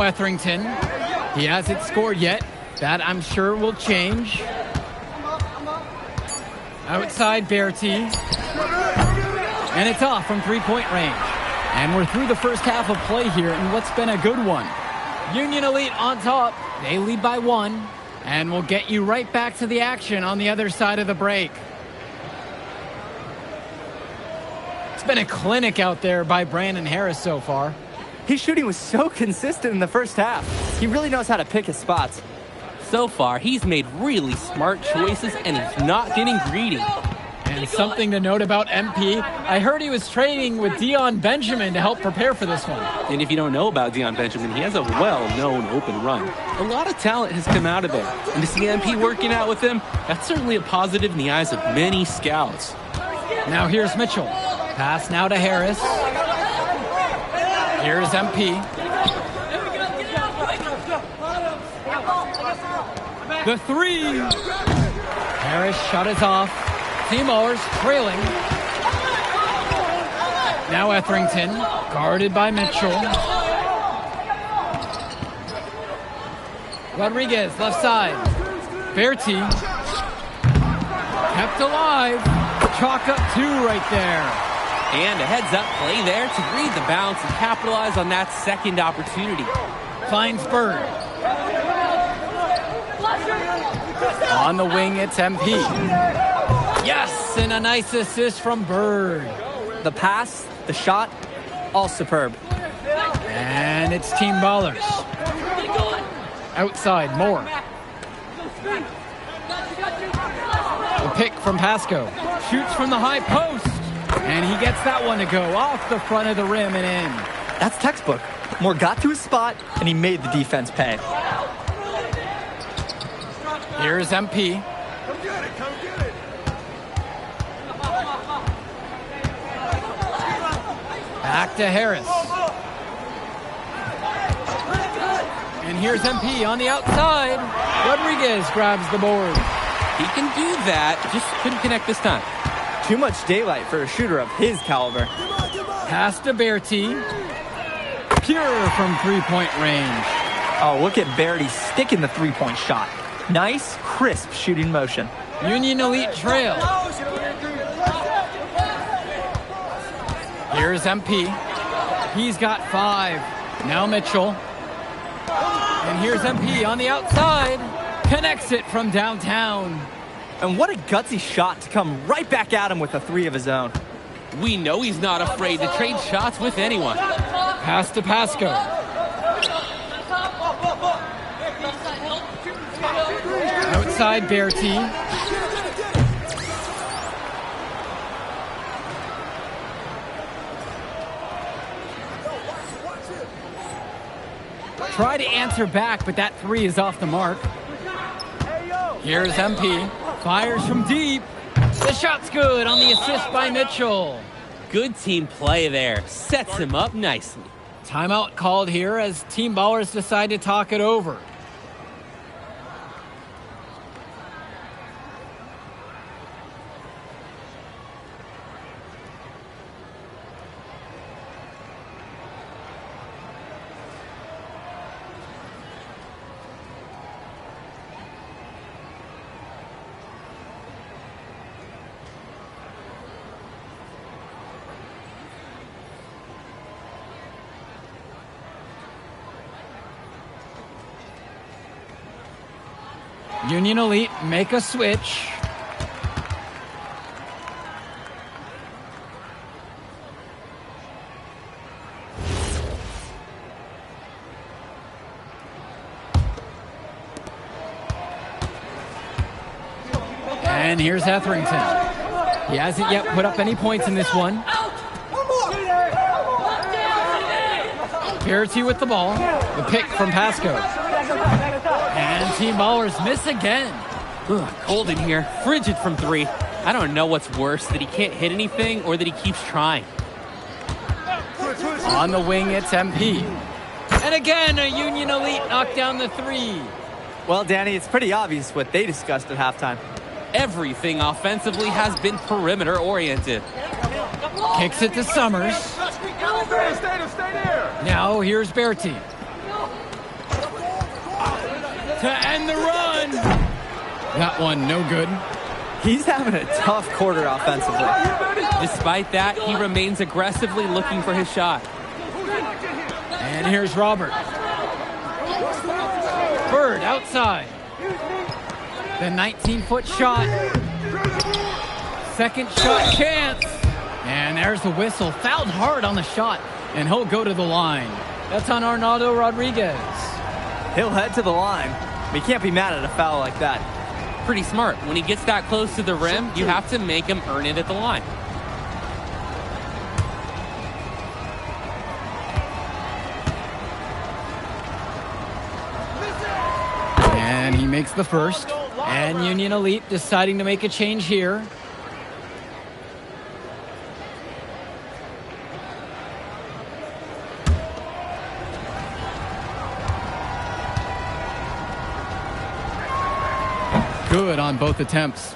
Now Etherington. He hasn't scored yet. That, I'm sure, will change. Outside Berti. And it's off from three-point range. And we're through the first half of play here in what's been a good one. Union Elite on top. They lead by 1. And we'll get you right back to the action on the other side of the break. It's been a clinic out there by Brandon Harris so far. His shooting was so consistent in the first half. He really knows how to pick his spots. So far, he's made really smart choices, and he's not getting greedy. And something to note about MP, I heard he was training with Dion Benjamin to help prepare for this one. And if you don't know about Dion Benjamin, he has a well-known open run. A lot of talent has come out of there. And to see MP working out with him, that's certainly a positive in the eyes of many scouts. Now here's Mitchell. Pass now to Harris. Here's MP. The three. Harris shot is off. Team Ballers trailing. Now Etherington, guarded by Mitchell. Rodriguez, left side. Berti. Kept alive. Chalk up 2 right there. And a heads-up play there to read the bounce and capitalize on that second opportunity. Finds Bird. On the wing, it's MP. Yes, and a nice assist from Bird. The pass, the shot, all superb. And it's Team Ballers. Outside, Moore. The pick from Pasco. Shoots from the high post. And he gets that one to go off the front of the rim and in. That's textbook. Moore got to his spot, and he made the defense pay. Here's MP. Come get it, come get it. Back to Harris. And here's MP on the outside. Rodriguez grabs the board. He can do that, just couldn't connect this time. Too much daylight for a shooter of his caliber. Pass to Berti. Pure from three-point range. Oh, look at Berti sticking the three-point shot. Nice, crisp shooting motion. Union Elite trail. Here's MP. He's got 5. Now Mitchell. And here's MP on the outside. Connects it from downtown. And what a gutsy shot to come right back at him with a 3 of his own. We know he's not afraid to trade shots with anyone. Pass to Pasco. Outside Berti. Try to answer back, but that 3 is off the mark. Here's MP. Fires from deep. The shot's good on the assist by Mitchell. Good team play there. Sets him up nicely. Timeout called here as Team Ballers decide to talk it over. Union Elite make a switch. And here's Etherington. He hasn't yet put up any points in this one. Berti with the ball. The pick from Pasco. And Team Ballers miss again. Ugh, cold in here. Frigid from 3. I don't know what's worse, that he can't hit anything or that he keeps trying. On the wing, it's MP. And again, a Union Elite knocked down the 3. Well, Danny, it's pretty obvious what they discussed at halftime. Everything offensively has been perimeter oriented. Kicks it to Summers. Now here's Berti. to end the run. That one, no good. He's having a tough quarter offensively. Despite that, he remains aggressively looking for his shot. And here's Robert. Bird outside. The 19-foot shot. Second shot chance. And there's the whistle. Fouled hard on the shot. And he'll go to the line. That's on Arnaldo Rodriguez. He'll head to the line. But you can't be mad at a foul like that. Pretty smart. When he gets that close to the rim, you have to make him earn it at the line. And he makes the first. And Union Elite deciding to make a change here. Good on both attempts.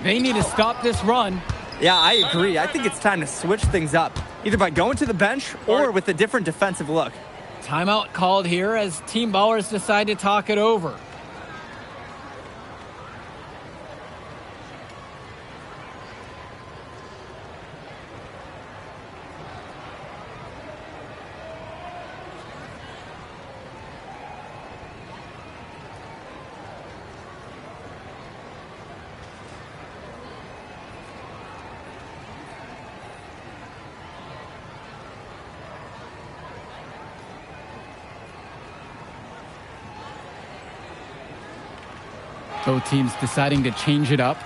They need to stop this run. Yeah, I agree. I think it's time to switch things up, either by going to the bench or with a different defensive look. Timeout called here as Team Ballers decide to talk it over. Both teams deciding to change it up.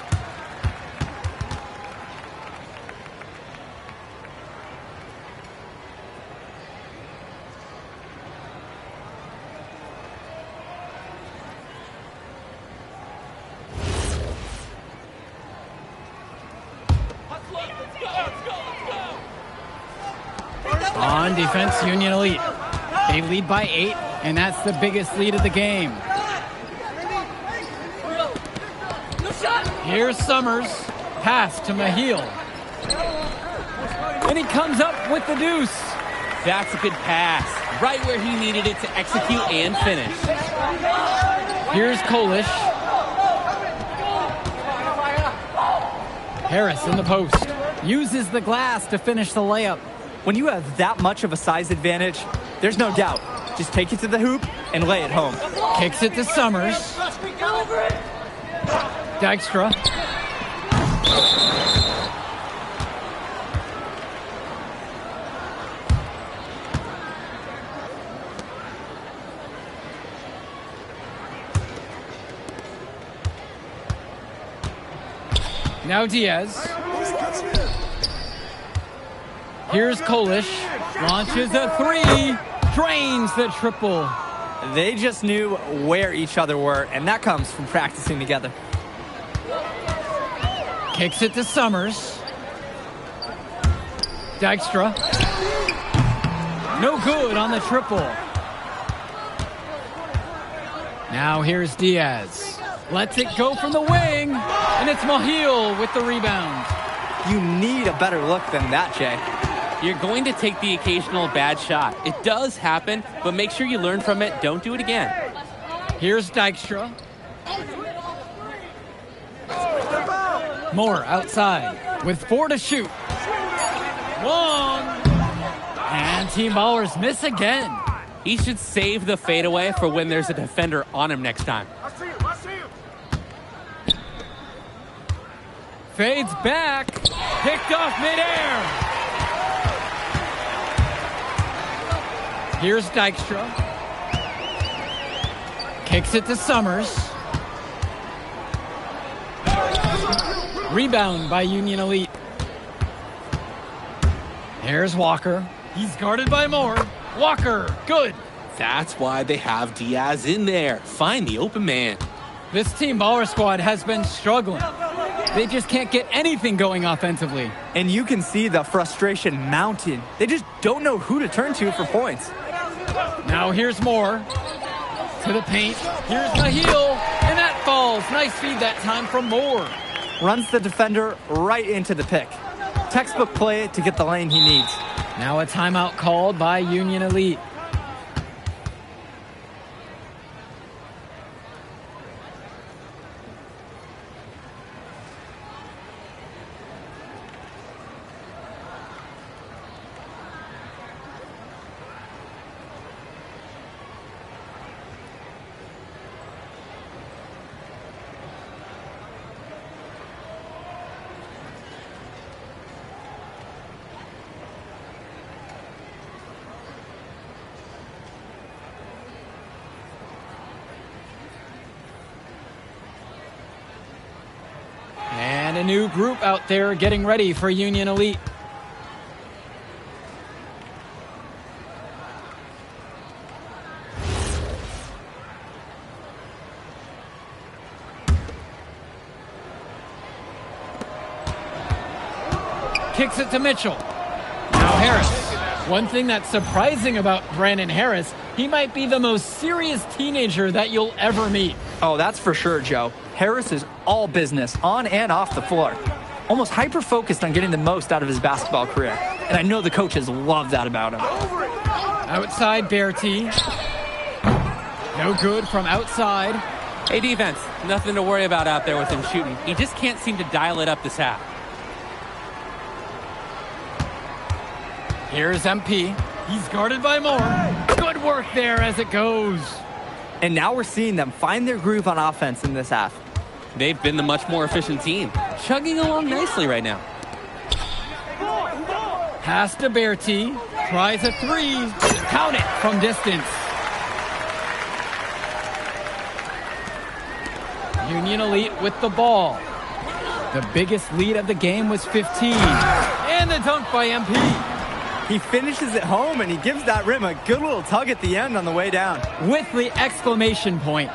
On defense, Union Elite. They lead by 8, and that's the biggest lead of the game. Here's Summers. Pass to Mahil. And he comes up with the deuce. That's a good pass. Right where he needed it to execute and finish. Here's Kolish. Harris in the post. Uses the glass to finish the layup. When you have that much of a size advantage, there's no doubt. Just take it to the hoop and lay it home. Kicks it to Summers. Dykstra. Now Diaz. Here's Kolish. Launches a 3. Drains the triple. They just knew where each other were, and that comes from practicing together. Kicks it to Summers. Dykstra. No good on the triple. Now here's Diaz. Lets it go from the wing. And it's Mahil with the rebound. You need a better look than that, Jay. You're going to take the occasional bad shot. It does happen, but make sure you learn from it. Don't do it again. Here's Dykstra. Moore outside with 4 to shoot. 1. And Team Ballers miss again. He should save the fadeaway for when there's a defender on him next time. Fades back. Picked off midair. Here's Dykstra. Kicks it to Summers. Rebound by Union Elite. Here's Walker. He's guarded by Moore. Walker, good. That's why they have Diaz in there. Find the open man. This Team Baller squad has been struggling. They just can't get anything going offensively. And you can see the frustration mounting. They just don't know who to turn to for points. Now here's Moore. To the paint. Here's Mahil. And that falls. Nice feed that time from Moore. Runs the defender right into the pick. Textbook play to get the lane he needs. Now a timeout called by Union Elite. a new group out there getting ready for Union Elite. Kicks it to Mitchell. Now Harris. One thing that's surprising about Brandon Harris, he might be the most serious teenager that you'll ever meet. Oh, that's for sure, Joe. Harris is all business, on and off the floor. Almost hyper-focused on getting the most out of his basketball career. And I know the coaches love that about him. Outside Berti. No good from outside. Hey, defense, nothing to worry about out there with him shooting. He just can't seem to dial it up this half. Here's MP. He's guarded by Moore. Good work there as it goes. And now we're seeing them find their groove on offense in this half. They've been the much more efficient team, chugging along nicely right now. Pass to Berti. Tries a three. Count it from distance. Union Elite with the ball. The biggest lead of the game was 15. And the dunk by MP. He finishes it home, and he gives that rim a good little tug at the end on the way down. With the exclamation point.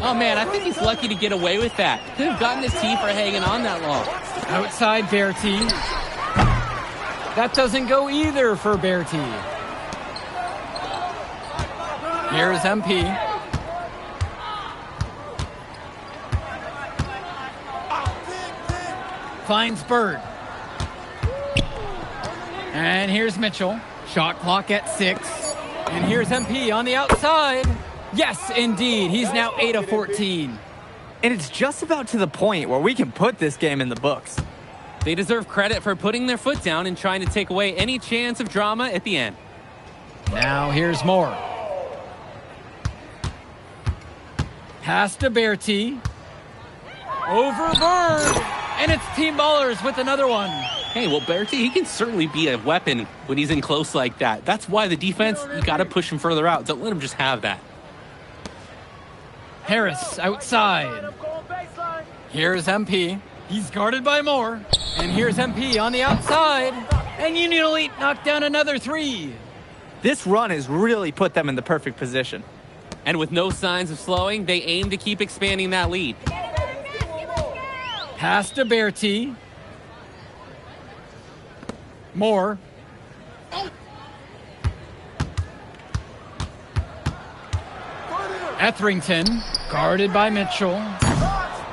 Oh, man, I think he's lucky to get away with that. Could have gotten his tee for hanging on that long. Outside Berti. That doesn't go either for Berti. Here's MP. Finds Bird. And here's Mitchell. Shot clock at 6. And here's MP on the outside. Yes, indeed. He's now 8 of 14. And it's just about to the point where we can put this game in the books. They deserve credit for putting their foot down and trying to take away any chance of drama at the end. Now here's Moore. Pass to Berti. Over Bird. And it's Team Ballers with another one. Hey, well, Berti, he can certainly be a weapon when he's in close like that. That's why the defense, you got to push him further out. Don't let him just have that. Harris outside. Here's MP. He's guarded by Moore. And here's MP on the outside. And Union Elite knocked down another three. This run has really put them in the perfect position. And with no signs of slowing, they aim to keep expanding that lead. Pass to Berti. Moore. Etherington, guarded by Mitchell.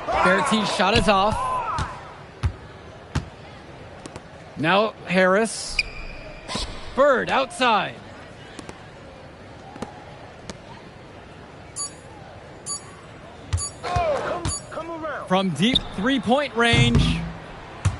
Berti's shot is off. Now Harris. Bird outside. From deep three-point range.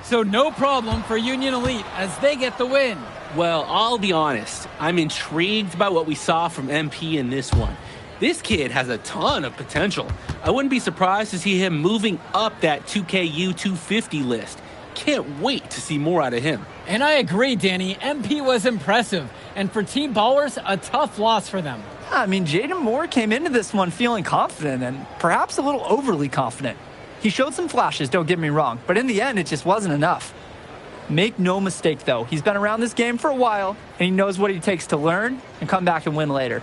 So no problem for Union Elite as they get the win. Well, I'll be honest. I'm intrigued by what we saw from MP in this one. This kid has a ton of potential. I wouldn't be surprised to see him moving up that 2KU250 list. Can't wait to see more out of him. And I agree, Danny. MP was impressive. And for Team Ballers, a tough loss for them. I mean, Jaden Moore came into this one feeling confident and perhaps a little overly confident. He showed some flashes, don't get me wrong, but in the end, it just wasn't enough. Make no mistake, though, he's been around this game for a while, and he knows what it takes to learn and come back and win later.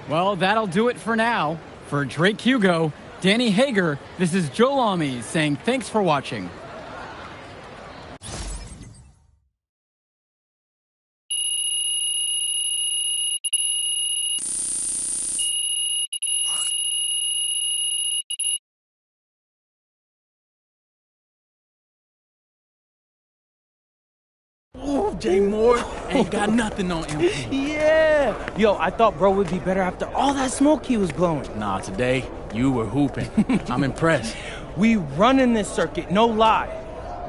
Well, that'll do it for now. For Drake Hugo, Danny Hager, this is Joe Lamy saying thanks for watching. Ooh, Jay Moore ain't got nothing on him. Yeah. Yo, I thought bro would be better after all that smoke he was blowing. Nah, today, you were hooping. I'm impressed. We running this circuit, no lie.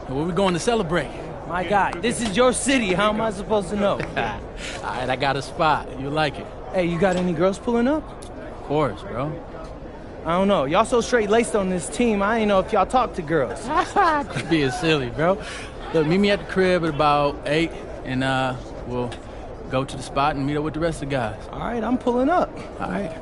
Where we going to celebrate? My guy, this is your city. How am I supposed to know? All right, I got a spot. You like it? Hey, you got any girls pulling up? Of course, bro. I don't know. Y'all so straight-laced on this team, I ain't know if y'all talk to girls. Quit being silly, bro. Look, meet me at the crib at about 8, and we'll go to the spot and meet up with the rest of the guys. All right, I'm pulling up. All right.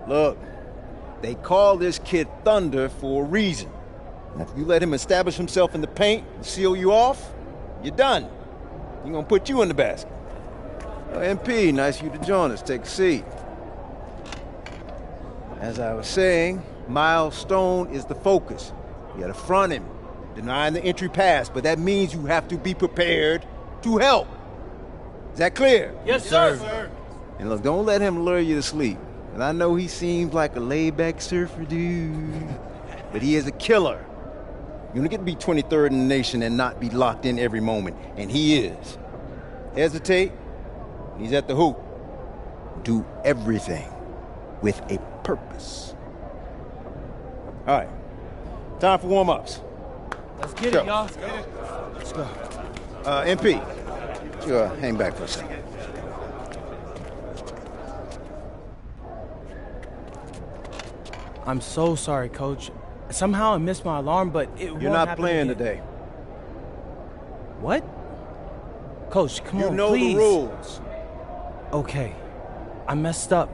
Look, they call this kid Thunder for a reason. And if you let him establish himself in the paint and seal you off, you're done. He's gonna put you in the basket. MP, nice of you to join us. Take a seat. As I was saying, Miles Stone is the focus. You gotta front him, denying the entry pass, but that means you have to be prepared to help. Is that clear? Yes, sir. And look, don't let him lure you to sleep. And I know he seems like a laid-back surfer dude, but he is a killer. You're gonna get to be 23rd in the nation and not be locked in every moment, and he is. Hesitate, he's at the hoop. Do everything with a purpose. All right, time for warm-ups. Let's get it, y'all. Let's go. MP, you hang back for a second. I'm so sorry, Coach. Somehow I missed my alarm, but You're not playing today. What? Coach, come on, You know please. the rules. Okay, I messed up.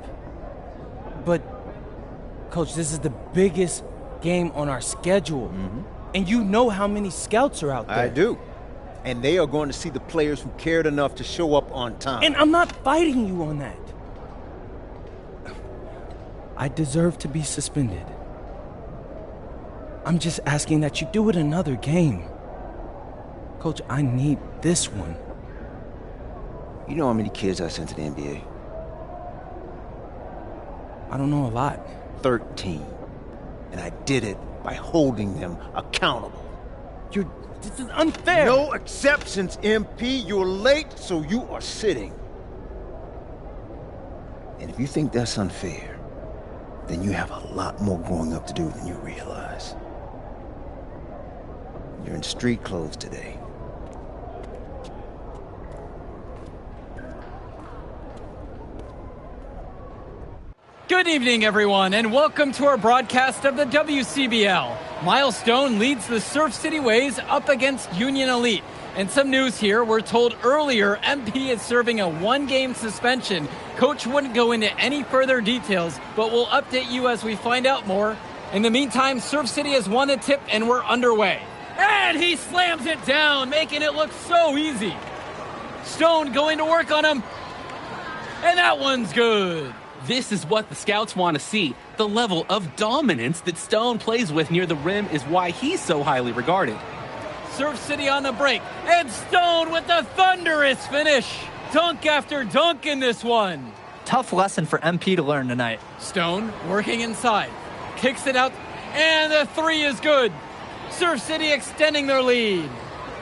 But, Coach, this is the biggest game on our schedule. And you know how many scouts are out there. I do. And they are going to see the players who cared enough to show up on time. And I'm not fighting you on that. I deserve to be suspended. I'm just asking that you do it another game. Coach, I need this one. You know how many kids I sent to the NBA? I don't know a lot. 13. And I did it by holding them accountable. This is unfair. No exceptions, MP. You're late, so you are sitting. And if you think that's unfair, then you have a lot more growing up to do than you realize. You're in street clothes today. Good evening, everyone, and welcome to our broadcast of the WCBL. Miles Stone leads the Surf City Waves up against Union Elite. And some news here, we're told earlier MP is serving a one-game suspension. Coach wouldn't go into any further details, but we'll update you as we find out more. In the meantime, Surf City has won the tip and we're underway. And he slams it down, making it look so easy. Stone going to work on him. And that one's good. This is what the scouts want to see. The level of dominance that Stone plays with near the rim is why he's so highly regarded. Surf City on the break, and Stone with the thunderous finish. Dunk after dunk in this one. Tough lesson for MP to learn tonight. Stone working inside, kicks it out, and the three is good. Surf City extending their lead.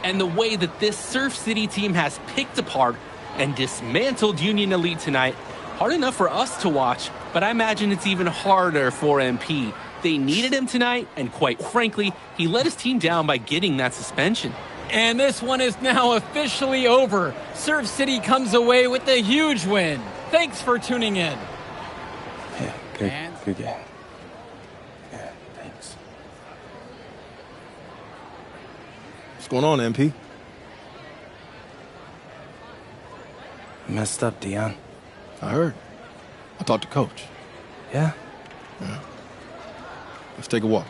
And the way that this Surf City team has picked apart and dismantled Union Elite tonight, hard enough for us to watch, but I imagine it's even harder for MP. They needed him tonight, and quite frankly, he let his team down by getting that suspension. And this one is now officially over. Surf City comes away with a huge win. Thanks for tuning in. Yeah, good game. Yeah, thanks. What's going on, MP? Messed up, Dion. I heard. I talked to Coach. Yeah? Yeah. Let's take a walk.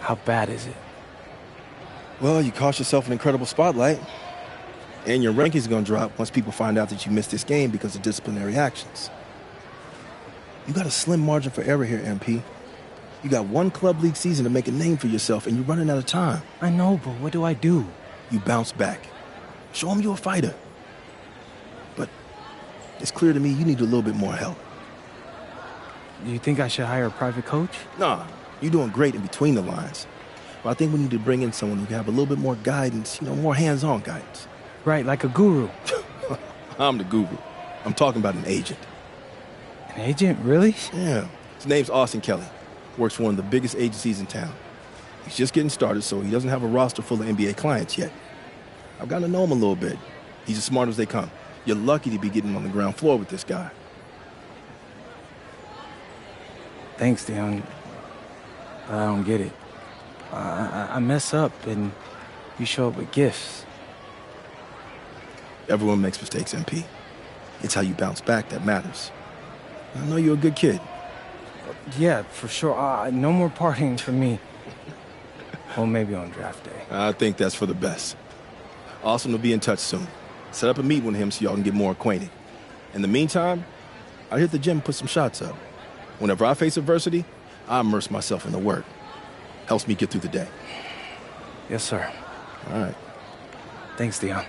How bad is it? Well, you cost yourself an incredible spotlight. And your ranking's gonna drop once people find out that you missed this game because of disciplinary actions. You got a slim margin for error here, MP. You got one club league season to make a name for yourself, and you're running out of time. I know, but what do I do? You bounce back. Show them you're a fighter. But it's clear to me you need a little bit more help. Do you think I should hire a private coach? Nah, you're doing great in between the lines. But I think we need to bring in someone who can have a little bit more guidance, more hands-on guidance. Right, like a guru. I'm the guru. I'm talking about an agent. An agent, really? Yeah. His name's Austin Kelly. Works for one of the biggest agencies in town. He's just getting started, so he doesn't have a roster full of NBA clients yet. I've gotten to know him a little bit. He's as smart as they come. You're lucky to be getting on the ground floor with this guy. Thanks, Dion. I don't get it. I mess up, and you show up with gifts. Everyone makes mistakes, MP. It's how you bounce back that matters. I know you're a good kid. Yeah, for sure. No more partying for me. Well, maybe on draft day. I think that's for the best. Austin will be in touch soon. Set up a meet with him so y'all can get more acquainted. In the meantime, I'll hit the gym and put some shots up. Whenever I face adversity, I immerse myself in the work. Helps me get through the day. Yes, sir. All right. Thanks, Dion.